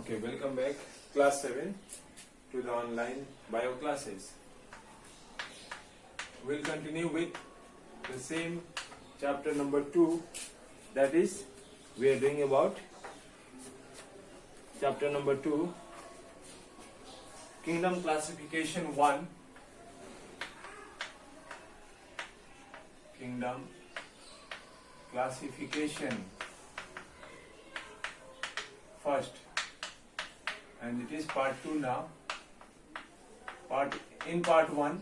Okay, welcome back, class 7 to the online bio classes. We'll continue with the same chapter number 2, that is, we are doing about chapter number 2, Kingdom Classification 1, Kingdom Classification first. And it is part 2 now. In part 1,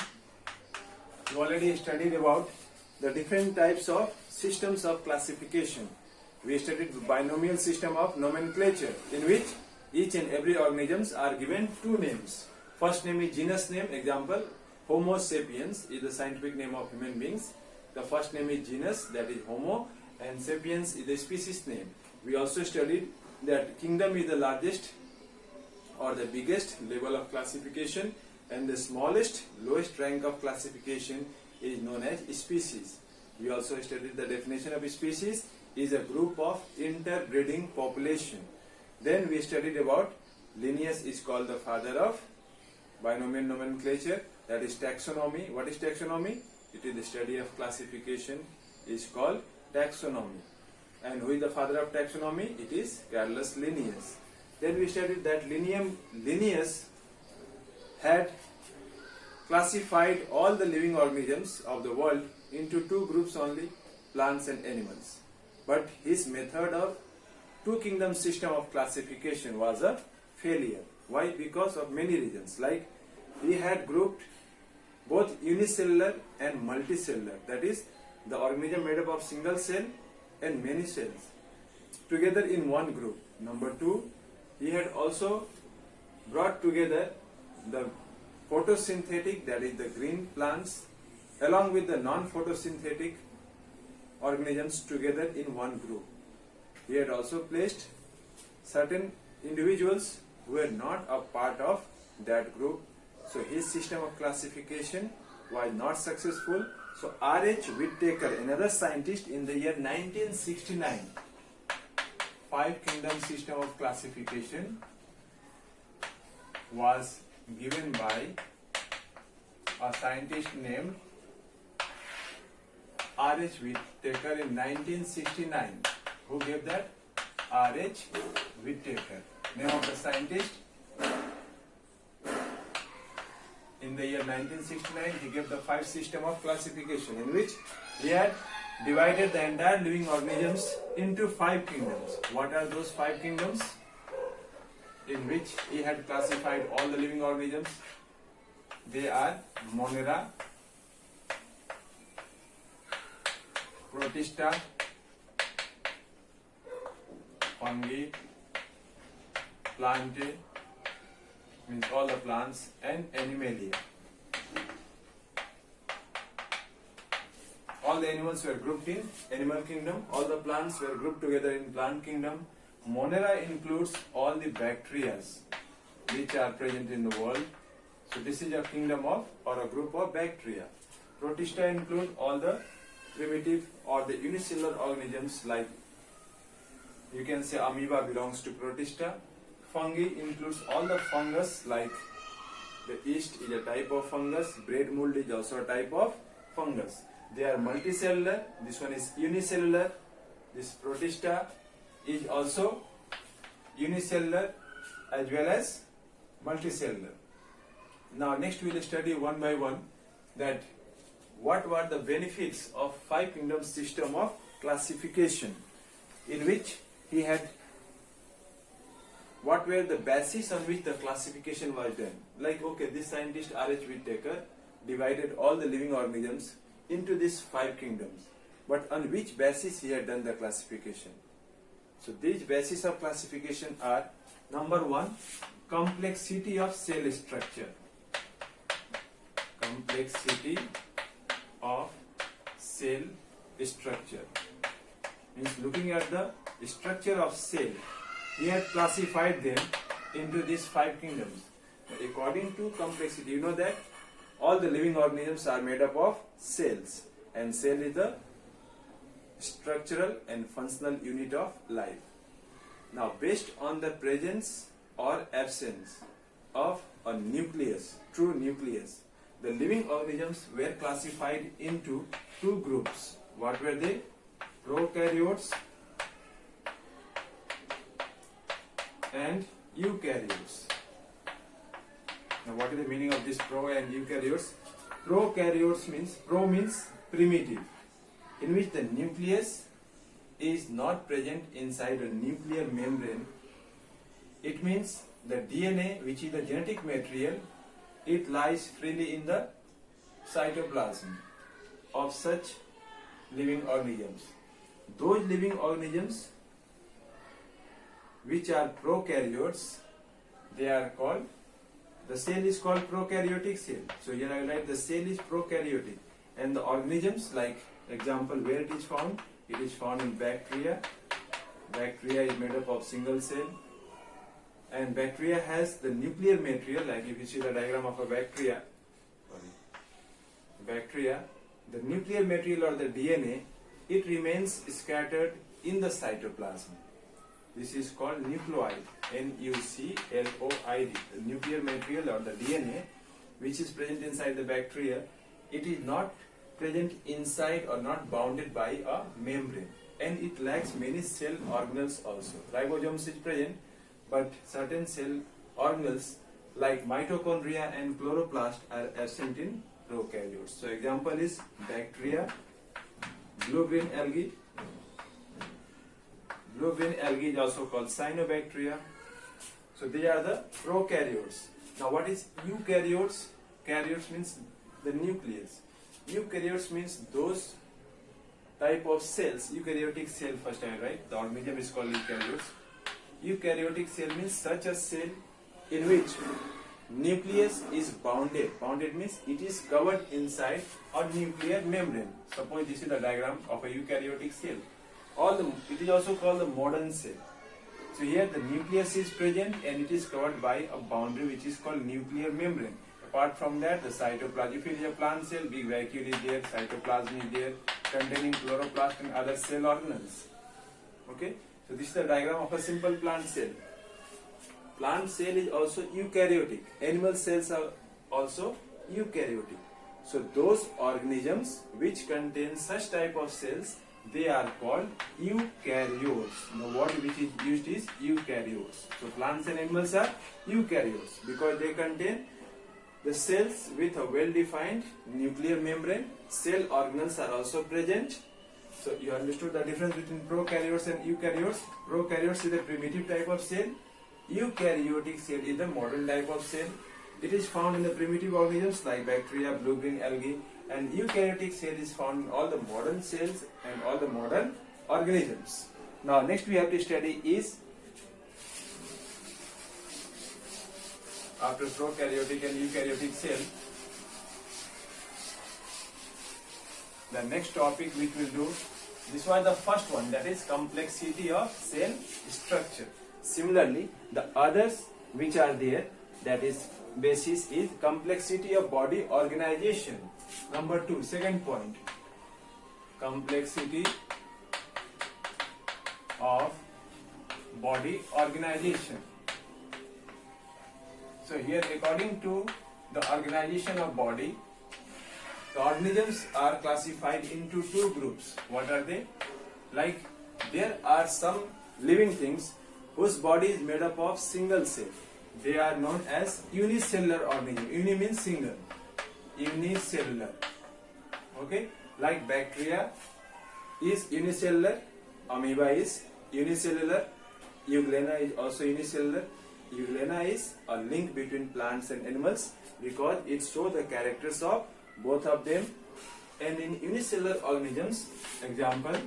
we already studied about the different types of systems of classification. We studied the binomial system of nomenclature, in which each and every organisms are given two names. First name is genus name. Example, Homo sapiens is the scientific name of human beings. The first name is genus, that is Homo, and sapiens is the species name. We also studied that kingdom is the largest or the biggest level of classification, and the smallest, lowest rank of classification is known as species. We also studied the definition of species is a group of interbreeding population. Then we studied about Linnaeus is called the father of binomial nomenclature, that is taxonomy. What is taxonomy? It is the study of classification, is called taxonomy. And who is the father of taxonomy? It is Carolus Linnaeus. Then we studied that Linnaeus had classified all the living organisms of the world into two groups only, plants and animals. But his method of two kingdom system of classification was a failure. Why? Because of many reasons. Like, he had grouped both unicellular and multicellular, that is, the organism made up of single cell and many cells together in one group. Number 2, he had also brought together the photosynthetic, that is the green plants, along with the non-photosynthetic organisms together in one group. He had also placed certain individuals who were not a part of that group. So his system of classification was not successful. So R.H. Whittaker, another scientist, in the year 1969, five kingdom system of classification was given by a scientist named R.H. Whittaker in 1969. Who gave that? R.H. Whittaker. Name of the scientist. In the year 1969, he gave the five system of classification, in which he had divided the entire living organisms into five kingdoms. What are those five kingdoms? In which he had classified all the living organisms. They are Monera, Protista, Fungi, Plantae, means all the plants, and Animalia. All the animals were grouped in animal kingdom, all the plants were grouped together in plant kingdom. Monera includes all the bacteria which are present in the world. So this is a kingdom of, or a group of bacteria. Protista include all the primitive or the unicellular organisms, like you can say amoeba belongs to Protista. Fungi includes all the fungus, like the yeast is a type of fungus, bread mold is also a type of fungus. They are multicellular, this one is unicellular, this Protista is also unicellular as well as multicellular. Now next we will study one by one that what were the benefits of five kingdom system of classification, in which he had, what were the basis on which the classification was done. Like, okay, this scientist R.H. Whittaker divided all the living organisms into these five kingdoms, but on which basis he had done the classification? So these bases of classification are: number 1, complexity of cell structure. Complexity of cell structure means looking at the structure of cell. He had classified them into these five kingdoms according to complexity. You know that all the living organisms are made up of cells, and cell is the structural and functional unit of life. Now, based on the presence or absence of a nucleus, true nucleus. The living organisms were classified into two groups. What were they? Prokaryotes and eukaryotes. Now what is the meaning of this pro and eukaryotes? Prokaryotes means, pro means primitive, in which the nucleus is not present inside a nuclear membrane. It means the DNA, which is the genetic material, it lies freely in the cytoplasm of such living organisms. Those living organisms which are prokaryotes, they are called, the cell is called prokaryotic cell. So here I write the cell is prokaryotic, and the organisms, like example where it is found in bacteria. Bacteria is made up of single cell, and bacteria has the nuclear material, like if you see the diagram of a bacteria, the nuclear material or the DNA, it remains scattered in the cytoplasm. This is called nucleoid, Nucloid. The nuclear material or the DNA which is present inside the bacteria, it is not present inside or not bounded by a membrane, and it lacks many cell organelles also. Ribosomes is present, but certain cell organelles like mitochondria and chloroplast are absent in prokaryotes. So example is bacteria, blue-green algae. Blue-green algae is also called cyanobacteria. So they are the prokaryotes. Now what is eukaryotes? Karyotes means the nucleus. Eukaryotes means those type of cells. Eukaryotic cell first I write. The organism is called eukaryotes. Eukaryotic cell means such a cell in which nucleus is bounded. Bounded means it is covered inside a nuclear membrane. Suppose this is the diagram of a eukaryotic cell. It is also called the modern cell. So here the nucleus is present and it is covered by a boundary which is called nuclear membrane. Apart from that, the cytoplasm, if it is a plant cell, big vacuole is there, cytoplasm is there, containing chloroplast and other cell organelles. Okay, so this is the diagram of a simple plant cell. Plant cell is also eukaryotic. Animal cells are also eukaryotic. So those organisms which contain such type of cells, they are called eukaryotes. The word which is used is eukaryotes. So plants and animals are eukaryotes because they contain the cells with a well-defined nuclear membrane. Cell organelles are also present. So you understood the difference between prokaryotes and eukaryotes. Prokaryotes is a primitive type of cell. Eukaryotic cell is the modern type of cell. It is found in the primitive organisms like bacteria, blue-green algae, and eukaryotic cell is found in all the modern cells and all the modern organisms. Now next we have to study is, after prokaryotic and eukaryotic cell, the next topic which we'll do, this was the first one, that is complexity of cell structure. Similarly, the others which are there, that is basis is complexity of body organization. Number 2, second point, complexity of body organization. So here, according to the organization of body, the organisms are classified into two groups. What are they? Like there are some living things whose body is made up of single cell. They are known as unicellular organisms. Uni means single. Unicellular. Okay? Like bacteria is unicellular, amoeba is unicellular, euglena is also unicellular. Euglena is a link between plants and animals because it shows the characters of both of them. And in unicellular organisms, example,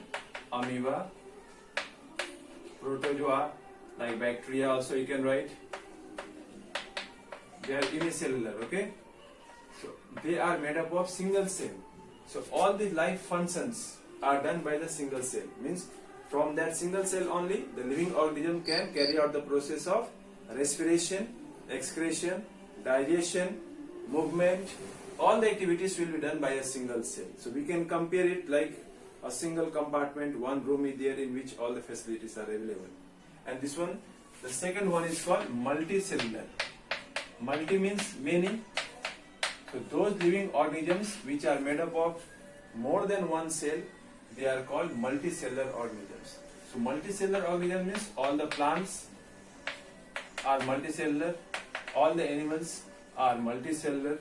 amoeba, protozoa, like bacteria also you can write, they are unicellular, okay? So they are made up of single cell. So all the life functions are done by the single cell. Means from that single cell only the living organism can carry out the process of respiration, excretion, digestion, movement. All the activities will be done by a single cell. So we can compare it like a single compartment, one room is there in which all the facilities are available. And this one, The second one is called multicellular. Multi means many. So those living organisms which are made up of more than one cell, they are called multicellular organisms. So multicellular organism means all the plants are multicellular, all the animals are multicellular,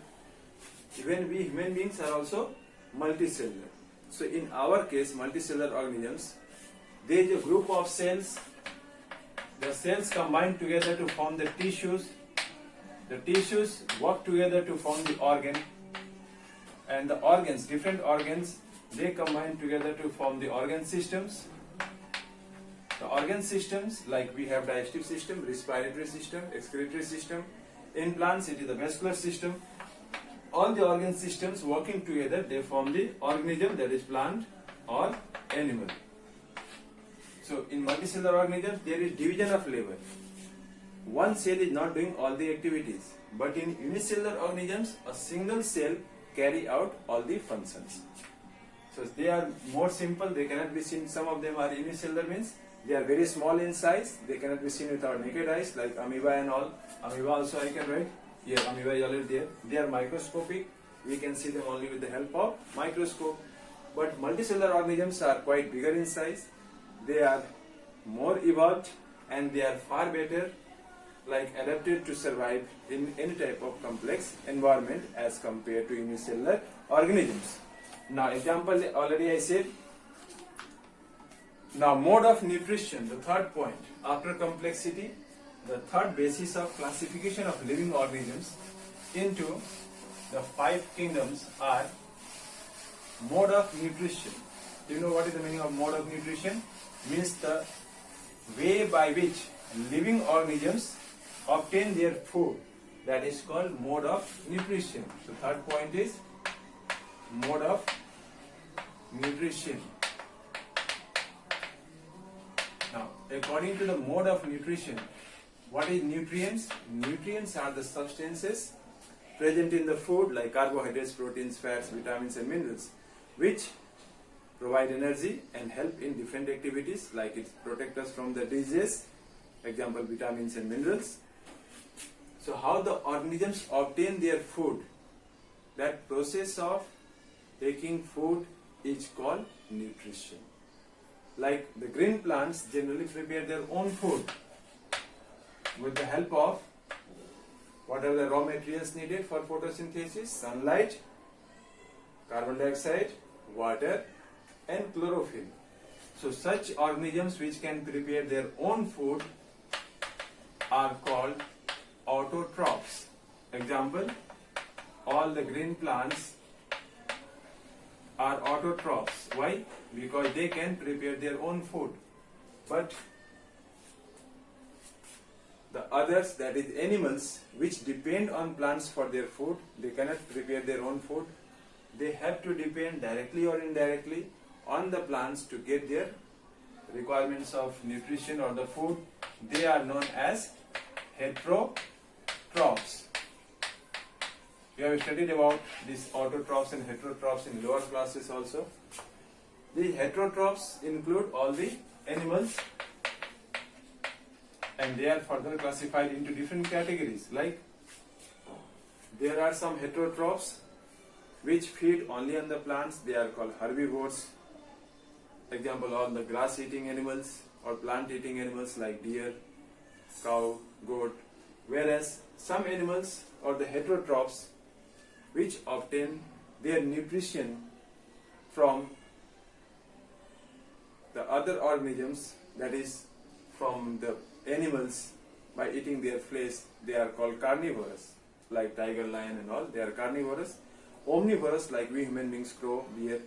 even we human beings are also multicellular. So in our case, multicellular organisms, there is a group of cells. The cells combine together to form the tissues. The tissues work together to form the organ, and the organs, different organs, they combine together to form the organ systems. The organ systems, like we have digestive system, respiratory system, excretory system. In plants, it is the vascular system. All the organ systems working together, they form the organism, that is plant or animal. So in multicellular organisms, there is division of labor. One cell is not doing all the activities, but in unicellular organisms, a single cell carry out all the functions. So they are more simple, they cannot be seen. Some of them are unicellular, means they are very small in size, they cannot be seen with our naked eyes, like amoeba and all. Amoeba also I can write. Here amoeba is already there. They are microscopic, we can see them only with the help of microscope. But multicellular organisms are quite bigger in size, they are more evolved, and they are far better, like adapted to survive in any type of complex environment as compared to unicellular organisms. Now example already I said. Now mode of nutrition, the third point. After complexity, the third basis of classification of living organisms into the 5 kingdoms are mode of nutrition. Do you know what is the meaning of mode of nutrition? Means the way by which living organisms obtain their food. That is called mode of nutrition. So third point is mode of nutrition. Now, according to the mode of nutrition, what is nutrients? Nutrients are the substances present in the food, like carbohydrates, proteins, fats, vitamins and minerals, which provide energy and help in different activities, like it protect us from the disease, example vitamins and minerals. So how the organisms obtain their food, that process of taking food is called nutrition. Like the green plants generally prepare their own food with the help of what are the raw materials needed for photosynthesis: sunlight, carbon dioxide, water and chlorophyll. So such organisms which can prepare their own food are called autotrophs. Example, all the green plants are autotrophs. Why? Because they can prepare their own food. But the others, that is animals, which depend on plants for their food, they cannot prepare their own food. They have to depend directly or indirectly on the plants to get their requirements of nutrition or the food. They are known as heterotrophs. We have studied about these autotrophs and heterotrophs in lower classes also. The heterotrophs include all the animals, and they are further classified into different categories. Like there are some heterotrophs which feed only on the plants, they are called herbivores. Example, all the grass eating animals or plant eating animals like deer, cow, goat. Whereas some animals or the heterotrophs which obtain their nutrition from the other organisms, that is from the animals, by eating their flesh, they are called carnivorous, like tiger, lion and all, they are carnivorous. Omnivorous, like we human beings, crow, deer,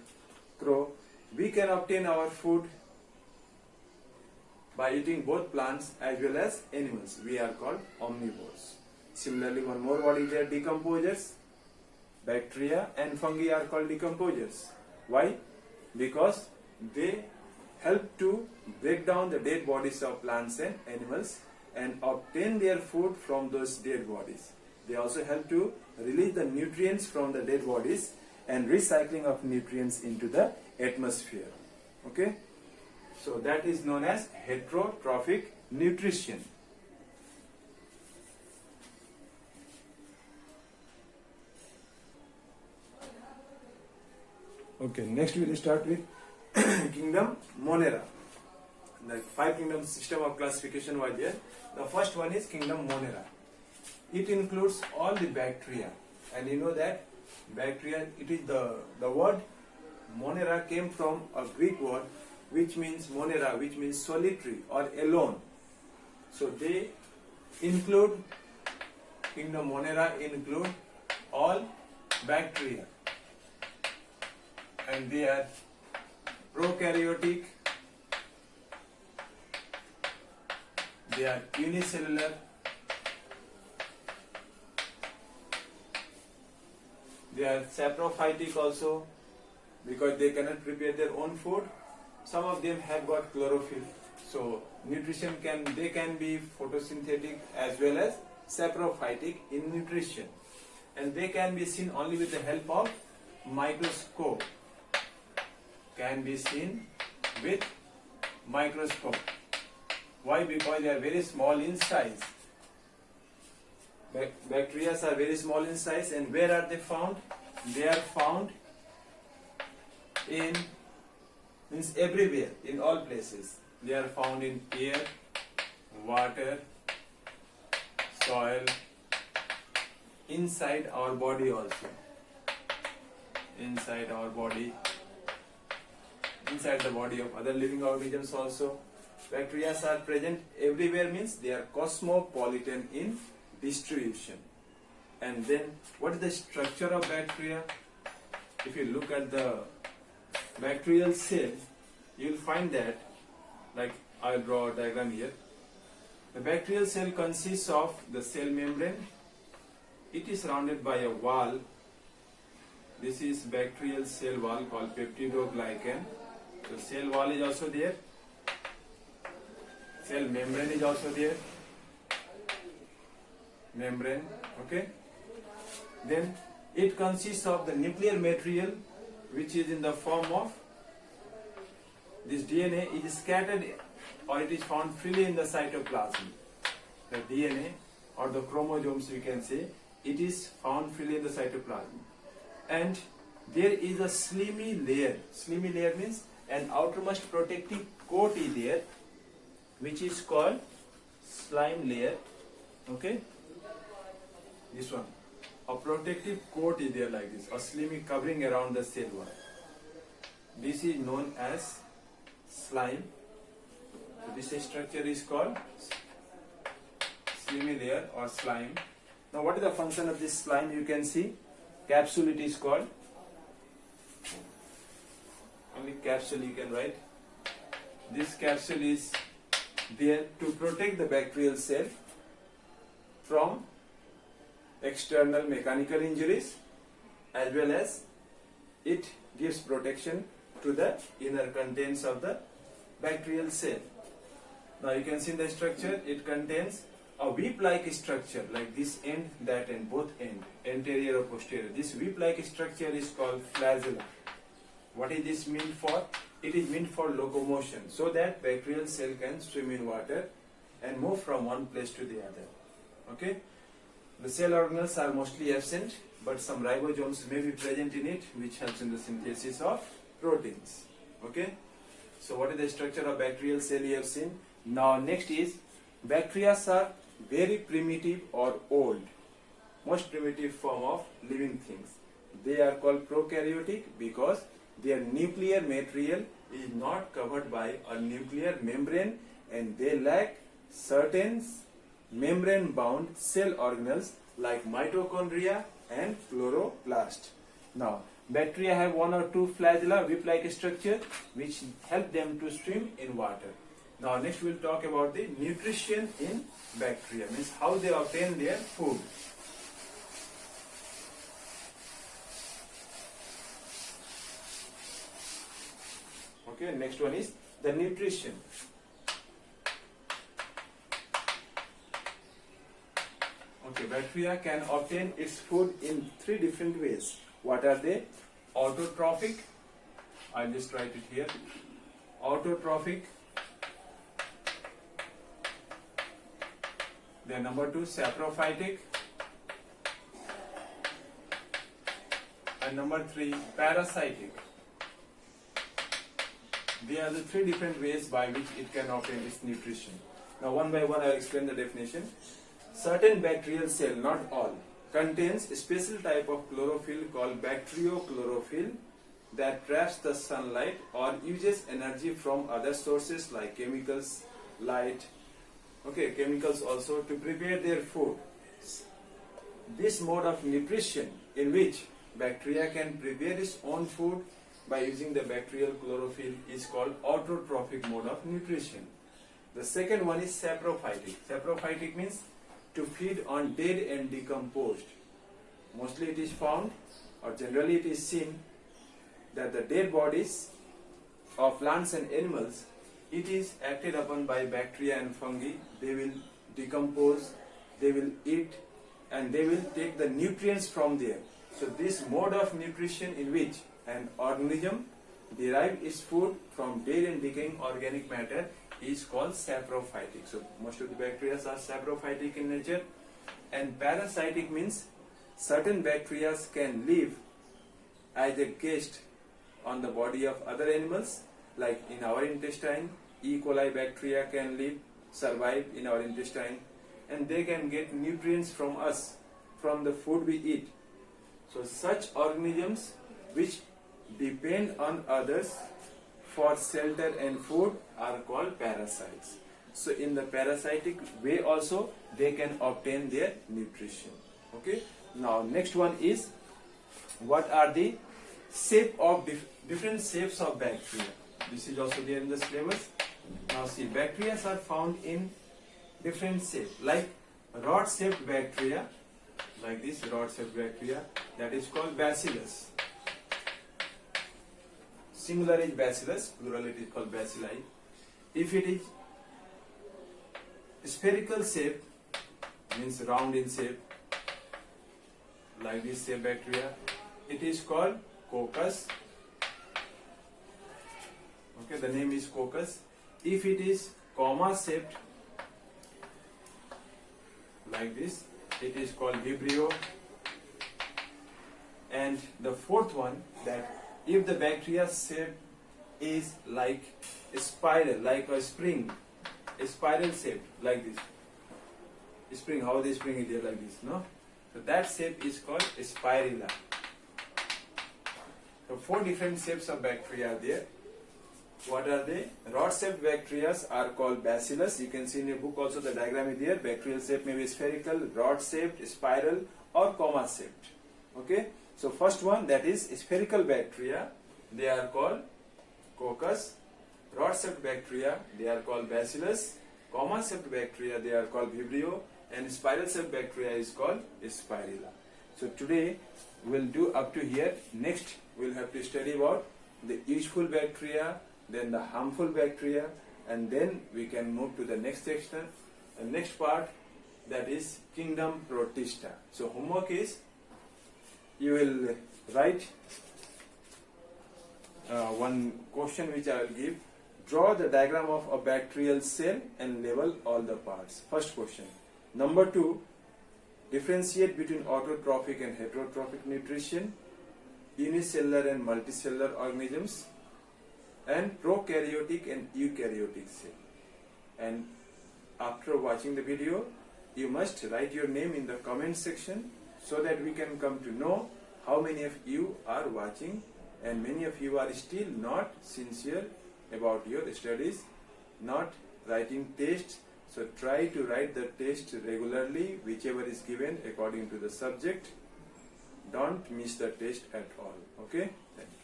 crow. We can obtain our food by eating both plants as well as animals. We are called omnivores. Similarly, one more word is there, decomposers. Bacteria and fungi are called decomposers. Why? Because they help to break down the dead bodies of plants and animals and obtain their food from those dead bodies. They also help to release the nutrients from the dead bodies and recycling of nutrients into the atmosphere. Okay? So that is known as heterotrophic nutrition. Okay, next we will start with kingdom Monera. The 5 kingdom system of classification was there. The first one is kingdom Monera. It includes all the bacteria, and you know that bacteria, it is the word Monera came from a Greek word which means Monera, which means solitary or alone. So they include, kingdom Monera include all bacteria, and they are prokaryotic, they are unicellular, they are saprophytic also, because they cannot prepare their own food. Some of them have got chlorophyll, so nutrition they can be photosynthetic as well as saprophytic in nutrition, and they can be seen only with the help of microscope. Can be seen with microscope. Why? Because they are very small in size. Bacteria are very small in size, and where are they found? They are found in, means everywhere, in all places. They are found in air, water, soil, inside our body also. Inside our body, inside the body of other living organisms also. Bacteria are present everywhere, means they are cosmopolitan in distribution. And then what is the structure of bacteria? If you look at the bacterial cell, you will find that, like I will draw a diagram here. The bacterial cell consists of the cell membrane. It is surrounded by a wall. This is bacterial cell wall called peptidoglycan. So cell wall is also there. Cell membrane is also there. Membrane, okay. Then it consists of the nuclear material, which is in the form of this DNA. It is scattered or it is found freely in the cytoplasm. The DNA or the chromosomes, we can say, it is found freely in the cytoplasm. And there is a slimy layer. Slimy layer means an outermost protective coat is there, which is called slime layer. Okay, this one, a protective coat is there like this, a slimy covering around the cell wall. This is known as slime. So this structure is called slimy layer or slime. Now what is the function of this slime? You can see capsule, it is called. Only capsule you can write. This capsule is there to protect the bacterial cell from external mechanical injuries, as well as it gives protection to the inner contents of the bacterial cell. Now you can see in the structure, it contains a whip-like structure, like this end, that end, both end, anterior or posterior. This whip-like structure is called flagella. What is this meant for? It is meant for locomotion, so that bacterial cell can swim in water and move from one place to the other. Okay? The cell organelles are mostly absent, but some ribosomes may be present in it, which helps in the synthesis of proteins. Okay? So what is the structure of bacterial cell you have seen? Now next is, bacteria are very primitive or old, most primitive form of living things. They are called prokaryotic because their nuclear material is not covered by a nuclear membrane, and they lack certain membrane bound cell organelles like mitochondria and chloroplast. Now bacteria have one or two flagella, whip-like structure, which help them to swim in water. Now next we will talk about the nutrition in bacteria, means how they obtain their food. Okay, next one is the nutrition. Okay, bacteria can obtain its food in 3 different ways. What are they? Autotrophic. I'll just write it here. Autotrophic. Then number 2, saprophytic. And number 3, parasitic. There are the three different ways by which it can obtain its nutrition. Now one by one I will explain the definition. Certain bacterial cell, not all, contains a special type of chlorophyll called bacteriochlorophyll that traps the sunlight or uses energy from other sources like chemicals, light, chemicals also, to prepare their food. This mode of nutrition, in which bacteria can prepare its own food by using the bacterial chlorophyll, is called autotrophic mode of nutrition. The second one is saprophytic. Saprophytic means to feed on dead and decomposed. Mostly it is found, or generally it is seen, that the dead bodies of plants and animals, it is acted upon by bacteria and fungi. They will decompose, they will eat, and they will take the nutrients from there. So this mode of nutrition, in which an organism derives its food from dead and decaying organic matter, is called saprophytic. So most of the bacteria are saprophytic in nature. And parasitic means certain bacteria can live as a guest on the body of other animals, like in our intestine. E. coli bacteria can survive in our intestine, and they can get nutrients from us, from the food we eat. So such organisms which depend on others for shelter and food are called parasites. So in the parasitic way also they can obtain their nutrition. Okay. Now next one is, what are the shape of different shapes of bacteria? This is also there in the syllabus. Now see, bacteria are found in different shapes, like rod-shaped bacteria, like this rod-shaped bacteria, that is called bacillus. Singular is bacillus, plural it is called bacilli. If it is spherical shape, means round in shape, like this shape bacteria, it is called coccus. Okay, the name is coccus. If it is comma shaped, like this, it is called vibrio. And the fourth one, that if the bacteria shape is like a spiral, like a spring, a spiral shape, like this. Spring, how the spring is there, like this, no? So that shape is called a spirilla. So four different shapes of bacteria are there. What are they? Rod-shaped bacteria are called bacillus. You can see in your book also the diagram is there. Bacterial shape may be spherical, rod-shaped, spiral, or comma-shaped. Okay. So first one, that is spherical bacteria, they are called coccus. Rod-shaped bacteria, they are called bacillus. Comma-shaped bacteria, they are called vibrio. And spiral-shaped bacteria is called spirilla. So today we will do up to here. Next we will have to study about the useful bacteria, then the harmful bacteria, and then we can move to the next section, the next part, that is kingdom Protista. So homework is, you will write one question which I will give. Draw the diagram of a bacterial cell and label all the parts. First question. Number 2, differentiate between autotrophic and heterotrophic nutrition, unicellular and multicellular organisms, and prokaryotic and eukaryotic cell. And after watching the video, you must write your name in the comment section, so that we can come to know how many of you are watching, and many of you are still not sincere about your studies, not writing tests. So try to write the test regularly, whichever is given according to the subject. Don't miss the test at all. Okay? Thank you.